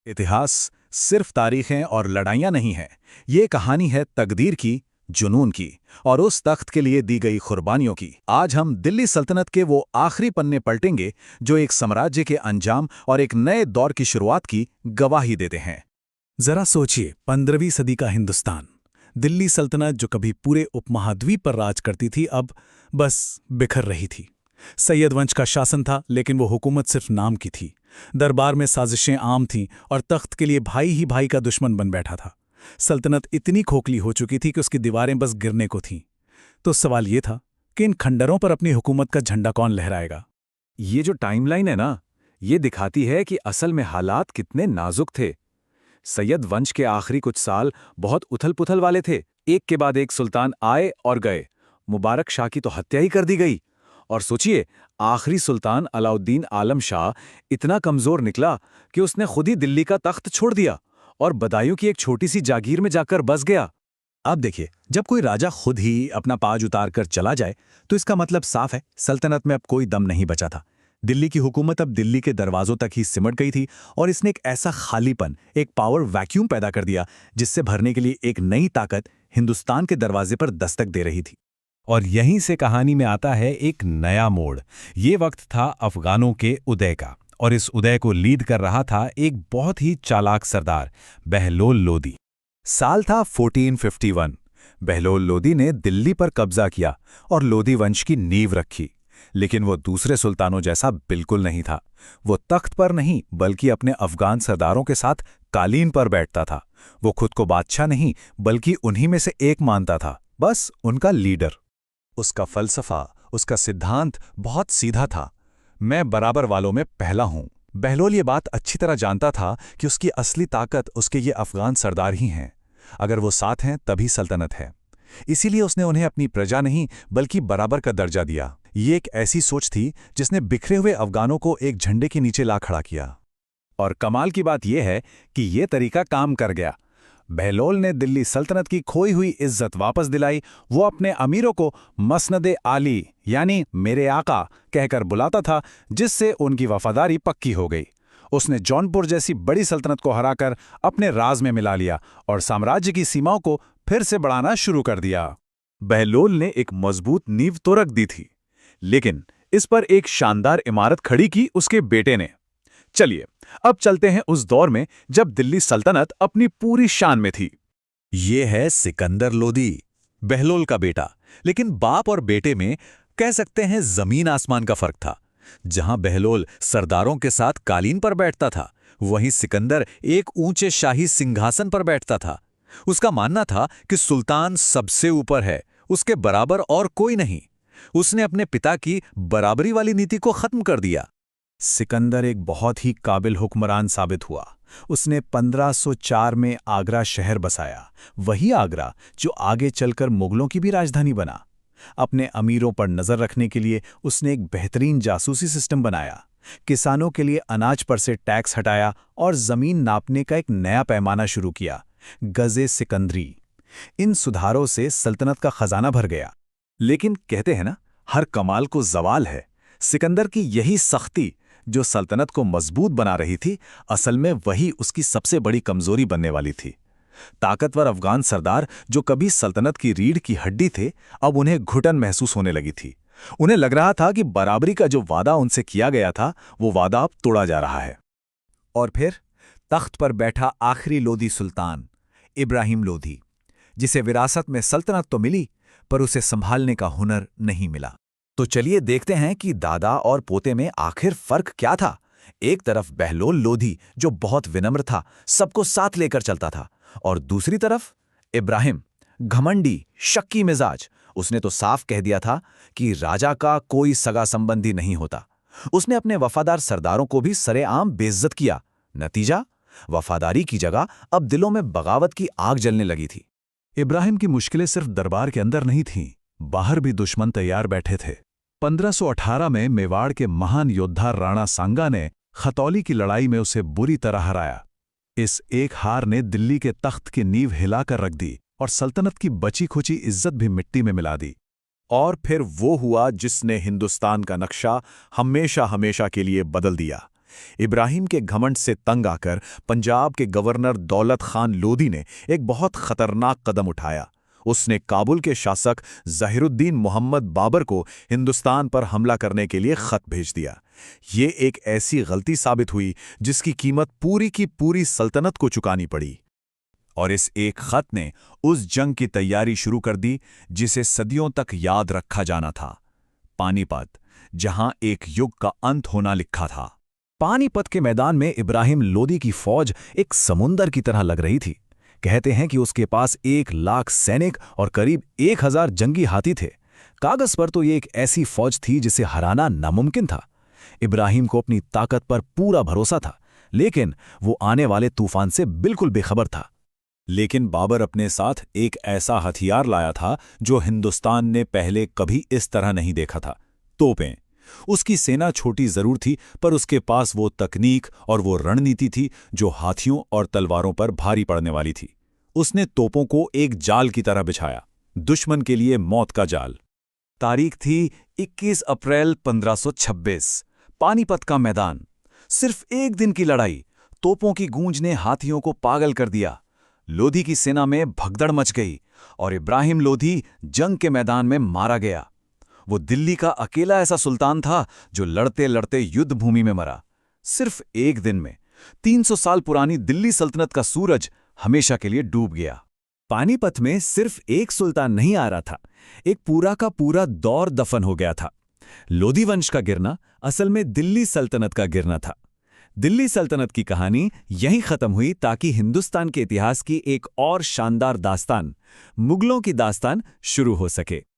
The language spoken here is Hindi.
इतिहास सिर्फ तारीखें और लड़ाइयां नहीं है। ये कहानी है तकदीर की, जुनून की और उस तख्त के लिए दी गई कुर्बानियों की। आज हम दिल्ली सल्तनत के वो आखिरी पन्ने पलटेंगे जो एक साम्राज्य के अंजाम और एक नए दौर की शुरुआत की गवाही देते हैं। जरा सोचिए, 15वीं सदी का हिंदुस्तान। दिल्ली सल्तनत जो कभी पूरे उपमहाद्वीप पर राज करती थी, अब बस बिखर रही थी। सैयद वंश का शासन था, लेकिन वो हुकूमत सिर्फ नाम की थी। दरबार में साजिशें आम थीं और तख्त के लिए भाई ही भाई का दुश्मन बन बैठा था। सल्तनत इतनी खोखली हो चुकी थी कि उसकी दीवारें बस गिरने को थीं। तो सवाल ये था कि इन खंडरों पर अपनी हुकूमत का झंडा कौन लहराएगा। ये जो टाइमलाइन है ना, ये दिखाती है कि असल में हालात कितने नाजुक थे। सैयद वंश के आखिरी कुछ साल बहुत उथल-पुथल वाले थे। एक के बाद एक सुल्तान आए और गए। मुबारक शाह की तो हत्या ही कर दी गई। और सोचिए, आखिरी सुल्तान अलाउद्दीन आलम शाह इतना कमजोर निकला कि उसने खुद ही दिल्ली का तख्त छोड़ दिया और बदायूं की एक छोटी सी जागीर में जाकर बस गया। अब देखिए, जब कोई राजा खुद ही अपना पाज उतार कर चला जाए तो इसका मतलब साफ है, सल्तनत में अब कोई दम नहीं बचा था। दिल्ली की हुकूमत अब दिल्ली के दरवाजों तक ही सिमट गई थी और इसने एक ऐसा खालीपन, एक पावर वैक्यूम पैदा कर दिया जिससे भरने के लिए एक नई ताकत हिंदुस्तान के दरवाजे पर दस्तक दे रही थी। और यहीं से कहानी में आता है एक नया मोड़। ये वक्त था अफगानों के उदय का, और इस उदय को लीड कर रहा था एक बहुत ही चालाक सरदार, बहलोल लोदी। साल था 1451। बहलोल लोदी ने दिल्ली पर कब्जा किया और लोदी वंश की नींव रखी। लेकिन वो दूसरे सुल्तानों जैसा बिल्कुल नहीं था। वो तख्त पर नहीं, बल्कि अपने अफगान सरदारों के साथ कालीन पर बैठता था। वो खुद को बादशाह नहीं, बल्कि उन्हीं में से एक मानता था, बस उनका लीडर। उसका फलसफा, उसका सिद्धांत बहुत सीधा था। मैं बराबर वालों में पहला हूं। बहलोल ये बात अच्छी तरह जानता था कि उसकी असली ताकत उसके ये अफगान सरदार ही हैं। अगर वो साथ हैं तभी सल्तनत है। इसीलिए उसने उन्हें अपनी प्रजा नहीं, बल्कि बराबर का दर्जा दिया। ये एक ऐसी सोच थी जिसने बिखरे हुए अफगानों को एक झंडे के नीचे ला खड़ा किया। और कमाल की बात यह है कि ये तरीका काम कर गया। बहलोल ने दिल्ली सल्तनत की खोई हुई इज्जत वापस दिलाई। वो अपने अमीरों को मसनदे आली, यानी मेरे आका, कहकर बुलाता था, जिससे उनकी वफादारी पक्की हो गई। उसने जौनपुर जैसी बड़ी सल्तनत को हराकर अपने राज में मिला लिया और साम्राज्य की सीमाओं को फिर से बढ़ाना शुरू कर दिया। बहलोल ने एक मजबूत नींव तो रख दी थी, लेकिन इस पर एक शानदार इमारत खड़ी की उसके बेटे ने। चलिए, अब चलते हैं उस दौर में जब दिल्ली सल्तनत अपनी पूरी शान में थी। ये है सिकंदर लोदी, बहलोल का बेटा। लेकिन बाप और बेटे में कह सकते हैं जमीन आसमान का फर्क था। जहां बहलोल सरदारों के साथ कालीन पर बैठता था, वहीं सिकंदर एक ऊंचे शाही सिंहासन पर बैठता था। उसका मानना था कि सुल्तान सबसे ऊपर है, उसके बराबर और कोई नहीं। उसने अपने पिता की बराबरी वाली नीति को खत्म कर दिया। सिकंदर एक बहुत ही काबिल हुक्मरान साबित हुआ। उसने 1504 में आगरा शहर बसाया, वही आगरा जो आगे चलकर मुगलों की भी राजधानी बना। अपने अमीरों पर नजर रखने के लिए उसने एक बेहतरीन जासूसी सिस्टम बनाया। किसानों के लिए अनाज पर से टैक्स हटाया और जमीन नापने का एक नया पैमाना शुरू किया, गजे सिकंदरी। इन सुधारों से सल्तनत का खजाना भर गया। लेकिन कहते हैं ना, हर कमाल को जवाल है। सिकंदर की यही सख्ती जो सल्तनत को मजबूत बना रही थी, असल में वही उसकी सबसे बड़ी कमजोरी बनने वाली थी। ताकतवर अफगान सरदार जो कभी सल्तनत की रीढ़ की हड्डी थे, अब उन्हें घुटन महसूस होने लगी थी। उन्हें लग रहा था कि बराबरी का जो वादा उनसे किया गया था, वो वादा अब तोड़ा जा रहा है। और फिर तख्त पर बैठा आखिरी लोदी सुल्तान, इब्राहिम लोदी, जिसे विरासत में सल्तनत तो मिली, पर उसे संभालने का हुनर नहीं मिला। तो चलिए देखते हैं कि दादा और पोते में आखिर फर्क क्या था। एक तरफ बहलोल लोधी जो बहुत विनम्र था, सबको साथ लेकर चलता था, और दूसरी तरफ इब्राहिम, घमंडी, शक्की मिजाज। उसने तो साफ कह दिया था कि राजा का कोई सगा संबंधी नहीं होता। उसने अपने वफादार सरदारों को भी सरेआम बेइज्जत किया। नतीजा, वफादारी की जगह अब दिलों में बगावत की आग जलने लगी थी। इब्राहिम की मुश्किलें सिर्फ दरबार के अंदर नहीं थीं, बाहर भी दुश्मन तैयार बैठे थे। 1518 में मेवाड़ के महान योद्धा राणा सांगा ने खतौली की लड़ाई में उसे बुरी तरह हराया। इस एक हार ने दिल्ली के तख्त की नींव हिलाकर रख दी और सल्तनत की बची खुची इज्जत भी मिट्टी में मिला दी। और फिर वो हुआ जिसने हिंदुस्तान का नक्शा हमेशा हमेशा के लिए बदल दिया। इब्राहिम के घमंड से तंग आकर पंजाब के गवर्नर दौलत खान लोधी ने एक बहुत खतरनाक कदम उठाया। उसने काबुल के शासक ज़हीरुद्दीन मोहम्मद बाबर को हिंदुस्तान पर हमला करने के लिए खत भेज दिया। ये एक ऐसी गलती साबित हुई जिसकी कीमत पूरी की पूरी सल्तनत को चुकानी पड़ी। और इस एक खत ने उस जंग की तैयारी शुरू कर दी जिसे सदियों तक याद रखा जाना था, पानीपत, जहां एक युग का अंत होना लिखा था। पानीपत के मैदान में इब्राहिम लोदी की फौज एक समुंदर की तरह लग रही थी। कहते हैं कि उसके पास 1,00,000 सैनिक और करीब 1,000 जंगी हाथी थे। कागज पर तो ये एक ऐसी फौज थी जिसे हराना नामुमकिन था। इब्राहिम को अपनी ताकत पर पूरा भरोसा था, लेकिन वो आने वाले तूफान से बिल्कुल बेखबर था। लेकिन बाबर अपने साथ एक ऐसा हथियार लाया था जो हिंदुस्तान ने पहले कभी इस तरह नहीं देखा था, तोपें। उसकी सेना छोटी जरूर थी, पर उसके पास वो तकनीक और वो रणनीति थी जो हाथियों और तलवारों पर भारी पड़ने वाली थी। उसने तोपों को एक जाल की तरह बिछाया, दुश्मन के लिए मौत का जाल। तारीख थी 21 अप्रैल 1526। पानीपत का मैदान। सिर्फ एक दिन की लड़ाई, तोपों की गूंज ने हाथियों को पागल कर दिया। लोधी की सेना में भगदड़ मच गई और इब्राहिम लोधी जंग के मैदान में मारा गया। वो दिल्ली का अकेला ऐसा सुल्तान था जो लड़ते लड़ते युद्ध भूमि में मरा। सिर्फ एक दिन में 300 साल पुरानी दिल्ली सल्तनत का सूरज हमेशा के लिए डूब गया। पानीपत में सिर्फ एक सुल्तान नहीं आ रहा था, एक पूरा का पूरा दौर दफन हो गया था। लोधी वंश का गिरना असल में दिल्ली सल्तनत का गिरना था। दिल्ली सल्तनत की कहानी यहीं खत्म हुई ताकि हिंदुस्तान के इतिहास की एक और शानदार दास्तान, मुगलों की दास्तान, शुरू हो सके।